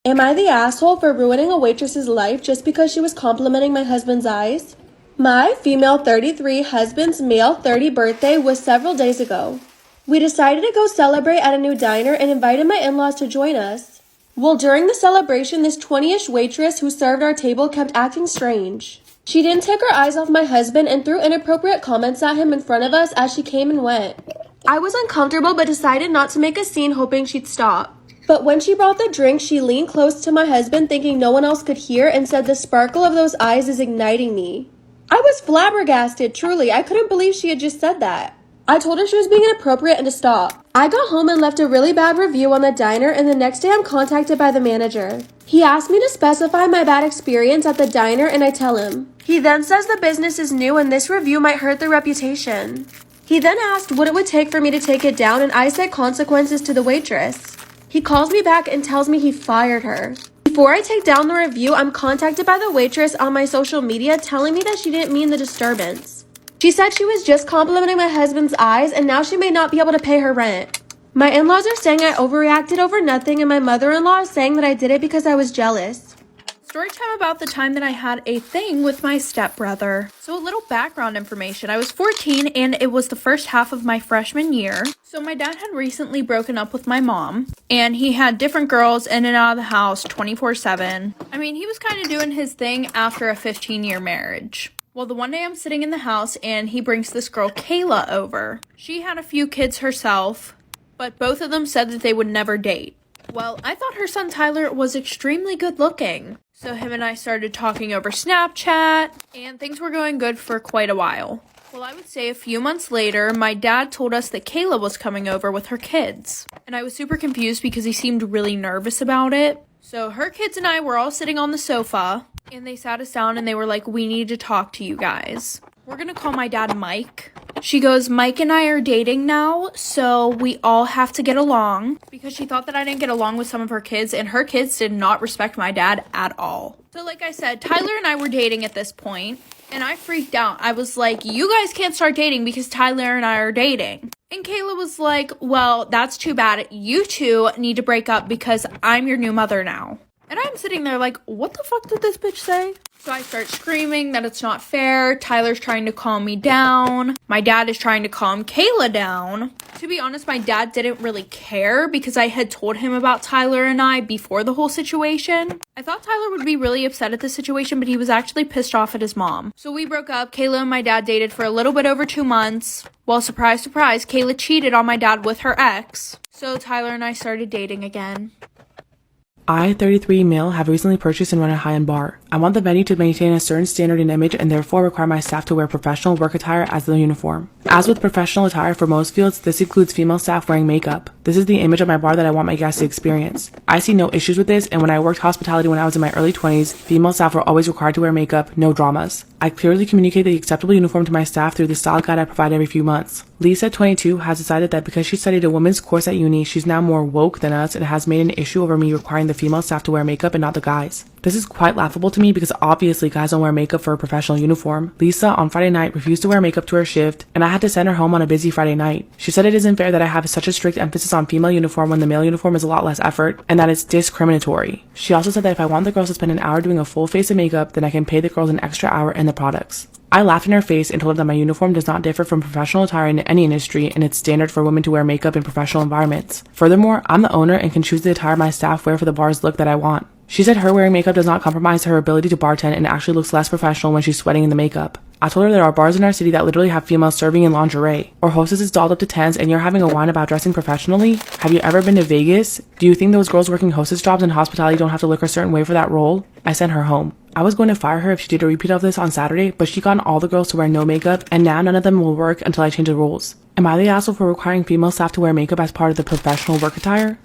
Am I the asshole for ruining a waitress's life just because she was complimenting my husband's eyes? My female 33 husband's male 30 birthday was several days ago. We decided to go celebrate at a new diner and invited my in-laws to join us. Well, during the celebration, this 20-ish waitress who served our table kept acting strange. She didn't take her eyes off my husband and threw inappropriate comments at him in front of us as she came and went. I was uncomfortable but decided not to make a scene, hoping she'd stop. But when she brought the drink, she leaned close to my husband thinking no one else could hear and said, "The sparkle of those eyes is igniting me." I was flabbergasted, truly. I couldn't believe she had just said that. I told her she was being inappropriate and to stop. I got home and left a really bad review on the diner, and the next day I'm contacted by the manager. He asked me to specify my bad experience at the diner, and I tell him. He then says the business is new and this review might hurt their reputation. He then asked what it would take for me to take it down, and I said consequences to the waitress. He calls me back and tells me he fired her. Before I take down the review, I'm contacted by the waitress on my social media telling me that she didn't mean the disturbance. She said she was just complimenting my husband's eyes and now she may not be able to pay her rent. My in-laws are saying I overreacted over nothing, and my mother-in-law is saying that I did it because I was jealous. Story time about the time that I had a thing with my stepbrother. So a little background information. I was 14 and it was the first half of my freshman year. So my dad had recently broken up with my mom and he had different girls in and out of the house 24/7. I mean, he was kind of doing his thing after a 15-year marriage. Well, the one day I'm sitting in the house and he brings this girl Kayla over. She had a few kids herself, but both of them said that they would never date. Well, I thought her son Tyler was extremely good looking. So him and I started talking over Snapchat, and things were going good for quite a while. Well, I would say a few months later, my dad told us that Kayla was coming over with her kids. And I was super confused because he seemed really nervous about it. So her kids and I were all sitting on the sofa, and they sat us down and they were like, "We need to talk to you guys. We're gonna call my dad Mike." She goes, "Mike and I are dating now, so we all have to get along," because she thought that I didn't get along with some of her kids, and her kids did not respect my dad at all. So like I said, Tyler and I were dating at this point, and I freaked out. I was like, "You guys can't start dating because Tyler and I are dating." And Kayla was like, "Well, that's too bad. You two need to break up because I'm your new mother now." And I'm sitting there like, what the fuck did this bitch say? So I start screaming that it's not fair. Tyler's trying to calm me down. My dad is trying to calm Kayla down. To be honest, my dad didn't really care because I had told him about Tyler and I before the whole situation. I thought Tyler would be really upset at the situation, but he was actually pissed off at his mom. So we broke up. Kayla and my dad dated for a little bit over 2 months. Well, surprise, surprise, Kayla cheated on my dad with her ex. So Tyler and I started dating again. I, 33 male, have recently purchased and run a high-end bar. I want the venue to maintain a certain standard and image and therefore require my staff to wear professional work attire as the uniform. As with professional attire for most fields, this includes female staff wearing makeup. This is the image of my bar that I want my guests to experience. I see no issues with this, and when I worked hospitality when I was in my early 20s, female staff were always required to wear makeup, no dramas. I clearly communicate the acceptable uniform to my staff through the style guide I provide every few months. Lisa, 22, has decided that because she studied a women's course at uni, she's now more woke than us and has made an issue over me requiring the female staff to wear makeup and not the guys. This is quite laughable to me because obviously guys don't wear makeup for a professional uniform. Lisa, on Friday night, refused to wear makeup to her shift, and I had to send her home on a busy Friday night. She said it isn't fair that I have such a strict emphasis on female uniform when the male uniform is a lot less effort, and that it's discriminatory. She also said that if I want the girls to spend an hour doing a full face of makeup, then I can pay the girls an extra hour and the products. I laughed in her face and told her that my uniform does not differ from professional attire in any industry, and it's standard for women to wear makeup in professional environments. Furthermore, I'm the owner and can choose the attire my staff wear for the bar's look that I want. She said her wearing makeup does not compromise her ability to bartend and actually looks less professional when she's sweating in the makeup. I told her there are bars in our city that literally have females serving in lingerie, or hostesses dolled up to 10s, and you're having a whine about dressing professionally? Have you ever been to Vegas? Do you think those girls working hostess jobs in hospitality don't have to look a certain way for that role? I sent her home. I was going to fire her if she did a repeat of this on Saturday, but she got all the girls to wear no makeup, and now none of them will work until I change the rules. Am I the asshole for requiring female staff to wear makeup as part of the professional work attire?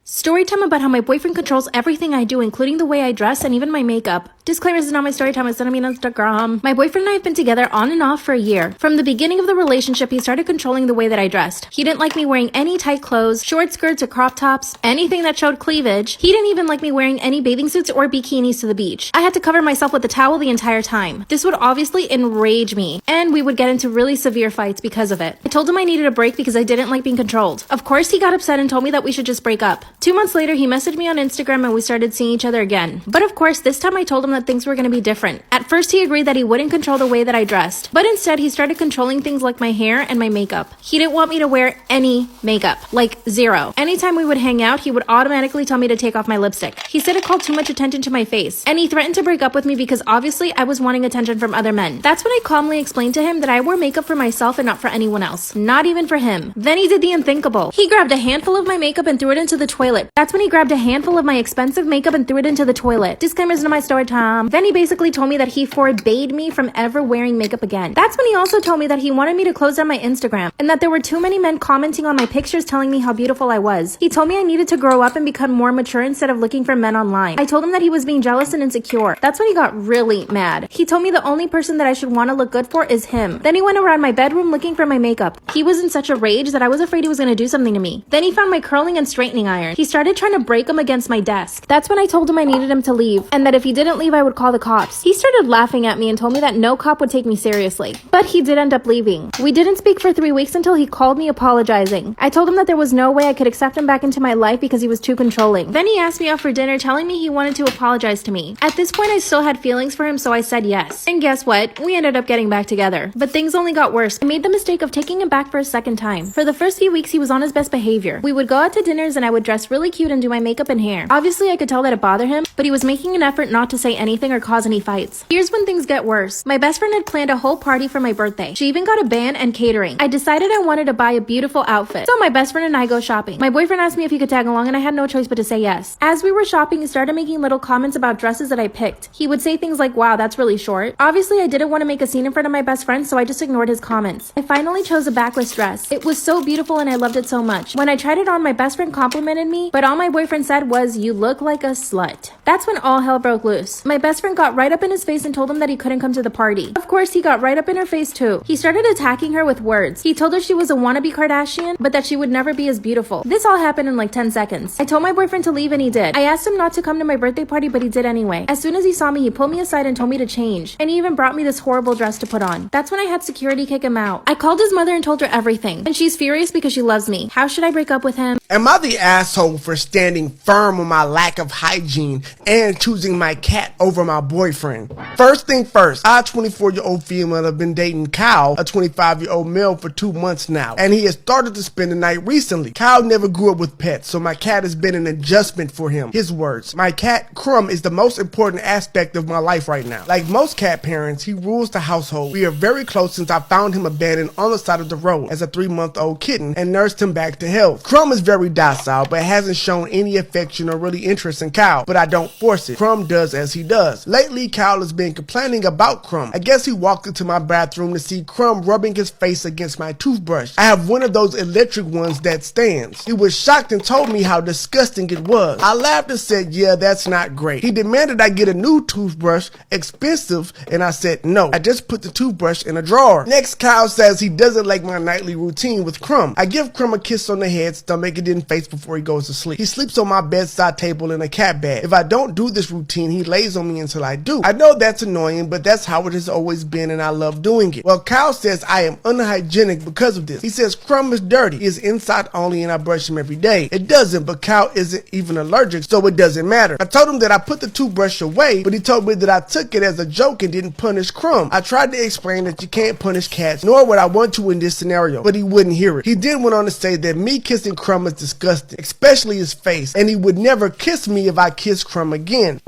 Story time about how my boyfriend controls everything I do, including the way I dress and even my makeup. Disclaimer, this is not my story time, it's sending me on Instagram. My boyfriend and I have been together on and off for a year. From the beginning of the relationship, he started controlling the way that I dressed. He didn't like me wearing any tight clothes, short skirts or crop tops, anything that showed cleavage. He didn't even like me wearing any bathing suits or bikinis to the beach. I had to cover myself with a towel the entire time. This would obviously enrage me, and we would get into really severe fights because of it. I told him I needed a break because I didn't like being controlled. Of course, he got upset and told me that we should just break up. 2 months later, he messaged me on Instagram and we started seeing each other again. But of course, this time I told him that things were going to be different. At first, he agreed that he wouldn't control the way that I dressed, but instead he started controlling things like my hair and my makeup. He didn't want me to wear any makeup, like zero. Anytime we would hang out, he would automatically tell me to take off my lipstick. He said it called too much attention to my face, and he threatened to break up with me because obviously I was wanting attention from other men. That's when I calmly explained to him that I wore makeup for myself and not for anyone else, not even for him. Then he did the unthinkable. He grabbed a handful of my makeup and threw it into the toilet. That's when he grabbed a handful of my expensive makeup and threw it into the toilet. Disclaimers into my story time. Then he basically told me that he forbade me from ever wearing makeup again. That's when he also told me that he wanted me to close down my Instagram and that there were too many men commenting on my pictures telling me how beautiful I was. He told me I needed to grow up and become more mature instead of looking for men online. I told him that he was being jealous and insecure. That's when he got really mad. He told me the only person that I should want to look good for is him. Then he went around my bedroom looking for my makeup. He was in such a rage that I was afraid he was going to do something to me. Then he found my curling and straightening iron. He started trying to break them against my desk. That's when I told him I needed him to leave and that if he didn't leave, I would call the cops. He started laughing at me and told me that no cop would take me seriously. But he did end up leaving. We didn't speak for 3 weeks until he called me apologizing. I told him that there was no way I could accept him back into my life because he was too controlling. Then he asked me out for dinner, telling me he wanted to apologize to me. At this point, I still had feelings for him, so I said yes. And guess what? We ended up getting back together. But things only got worse. I made the mistake of taking him back for a second time. For the first few weeks, he was on his best behavior. We would go out to dinners and I would dress really cute and do my makeup and hair. Obviously, I could tell that it bothered him, but he was making an effort not to say anything or cause any fights. Here's when things get worse. My best friend had planned a whole party for my birthday. She even got a band and catering. I decided I wanted to buy a beautiful outfit. So my best friend and I go shopping. My boyfriend asked me if he could tag along and I had no choice but to say yes. As we were shopping, he started making little comments about dresses that I picked. He would say things like, wow, that's really short. Obviously, I didn't want to make a scene in front of my best friend, so I just ignored his comments. I finally chose a backless dress. It was so beautiful and I loved it so much. When I tried it on, my best friend complimented me, but all my boyfriend said was, you look like a slut. That's when all hell broke loose. My best friend got right up in his face and told him that he couldn't come to the party. Of course, he got right up in her face too. He started attacking her with words. He told her she was a wannabe Kardashian, but that she would never be as beautiful. This all happened in like 10 seconds. I told my boyfriend to leave and he did. I asked him not to come to my birthday party, but he did anyway. As soon as he saw me, he pulled me aside and told me to change. And he even brought me this horrible dress to put on. That's when I had security kick him out. I called his mother and told her everything. And she's furious because she loves me. How should I break up with him? Am I the asshole for standing firm on my lack of hygiene and choosing my cat over my boyfriend? First thing first, I, a 24-year-old female, have been dating Kyle, a 25-year-old male, for 2 months now, and he has started to spend the night recently. Kyle never grew up with pets, so my cat has been an adjustment for him. His words, my cat, Crumb, is the most important aspect of my life right now. Like most cat parents, he rules the household. We are very close since I found him abandoned on the side of the road as a 3-month-old kitten and nursed him back to health. Crumb is very docile, but hasn't shown any affection or really interest in Kyle, but I don't force it. Crumb does as he does. Lately, Kyle has been complaining about Crumb. I guess he walked into my bathroom to see Crumb rubbing his face against my toothbrush. I have one of those electric ones that stands. He was shocked and told me how disgusting it was. I laughed and said, yeah, that's not great. He demanded I get a new toothbrush, expensive, and I said no. I just put the toothbrush in a drawer. Next, Kyle says he doesn't like my nightly routine with Crumb. I give Crumb a kiss on the head, stomach, and then face before he goes to sleep. He sleeps on my bedside table in a cat bed. If I don't do this routine, he lays on me until I do. I know that's annoying, but that's how it has always been and I love doing it. Well, Kyle says I am unhygienic because of this. He says Crumb is dirty. He is inside only and I brush him every day. It doesn't, but Kyle isn't even allergic, so it doesn't matter. I told him that I put the toothbrush away, but he told me that I took it as a joke and didn't punish Crumb. I tried to explain that you can't punish cats, nor would I want to in this scenario, but he wouldn't hear it. He then went on to say that me kissing Crumb is disgusting, especially his face, and he would never kiss me if I kiss Crumb again.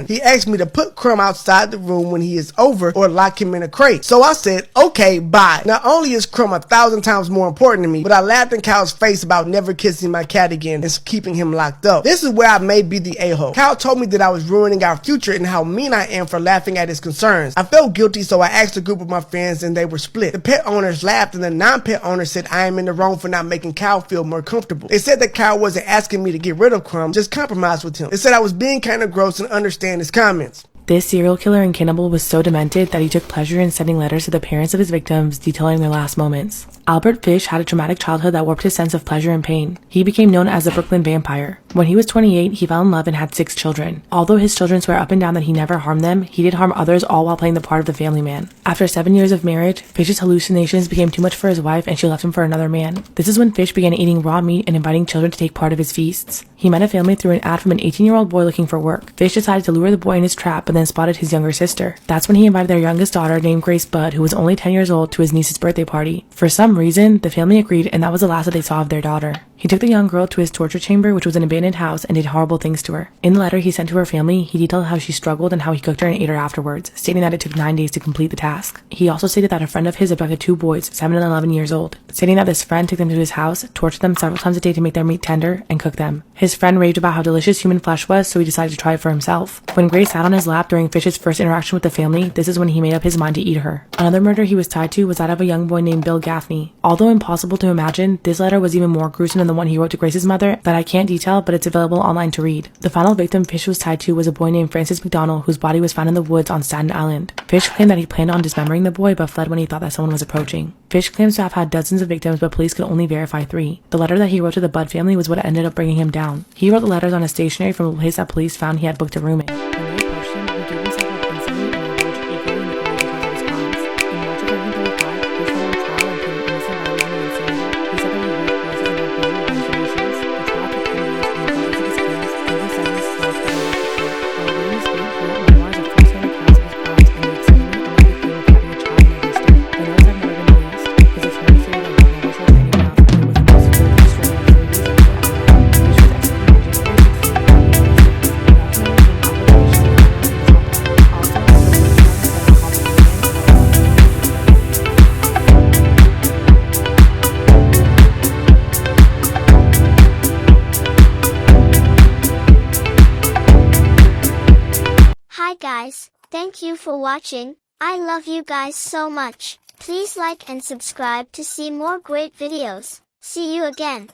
He asked me to put Crumb outside the room when he is over or lock him in a crate. So I said, okay, bye. Not only is Crumb 1,000 times more important to me, but I laughed in Kyle's face about never kissing my cat again and keeping him locked up. This is where I may be the a-hole. Kyle told me that I was ruining our future and how mean I am for laughing at his concerns. I felt guilty, so I asked a group of my friends and they were split. The pet owners laughed and the non-pet owner said I am in the wrong for not making Kyle feel more comfortable. They said that Kyle wasn't asking me to get rid of Crumb, just compromise with him. They said I was being kind of gross and understand his comments. This serial killer and cannibal was so demented that he took pleasure in sending letters to the parents of his victims detailing their last moments. Albert Fish had a traumatic childhood that warped his sense of pleasure and pain. He became known as the Brooklyn Vampire. When he was 28, he fell in love and had 6 children. Although his children swear up and down that he never harmed them, he did harm others, all while playing the part of the family man. After 7 years of marriage, Fish's hallucinations became too much for his wife and she left him for another man. This is when Fish began eating raw meat and inviting children to take part of his feasts. He met a family through an ad from an 18-year-old boy looking for work. Fish decided to lure the boy in his trap, but then spotted his younger sister. That's when he invited their youngest daughter, named Grace Budd, who was only 10 years old, to his niece's birthday party. For some reason, the family agreed, and that was the last that they saw of their daughter. He took the young girl to his torture chamber, which was an abandoned house, and did horrible things to her. In the letter he sent to her family, he detailed how she struggled and how he cooked her and ate her afterwards, stating that it took 9 days to complete the task. He also stated that a friend of his abducted 2 boys, 7 and 11 years old, stating that this friend took them to his house, tortured them several times a day to make their meat tender, and cook them. His friend raved about how delicious human flesh was, so he decided to try it for himself. When Grace sat on his lap during Fish's first interaction with the family, this is when he made up his mind to eat her. Another murder he was tied to was that of a young boy named Bill Gaffney. Although impossible to imagine, this letter was even more gruesome than the one he wrote to Grace's mother that I can't detail, but it's available online to read. The final victim Fish was tied to was a boy named Francis McDonald, whose body was found in the woods on Staten Island. Fish claimed that he planned on dismembering the boy, but fled when he thought that someone was approaching. Fish claims to have had dozens of victims, but police could only verify 3. The letter that he wrote to the Budd family was what ended up bringing him down. He wrote the letters on a stationery from a place that police found he had booked a room in. When they approached him, he gave himself up instantly and alleged eagerly in the details of his crimes. In March of 1935, Fish went on trial and pleaded innocent by reason of insanity. He said that he raped voices about visual hallucinations. The trial took 10 years and he confessed to his claims, and his sentence was for the life of court. While awaiting his fate, he wrote memoirs of first-hand accounts of his crimes and made seemingly unlikely claim of having a child in their history. The notes have never been released. His attorney stated that he never told anyone else that it was the most extreme activities of his life. Fish was executed on January 16, Hi guys, thank you for watching. I love you guys so much. Please like and subscribe to see more great videos. See you again.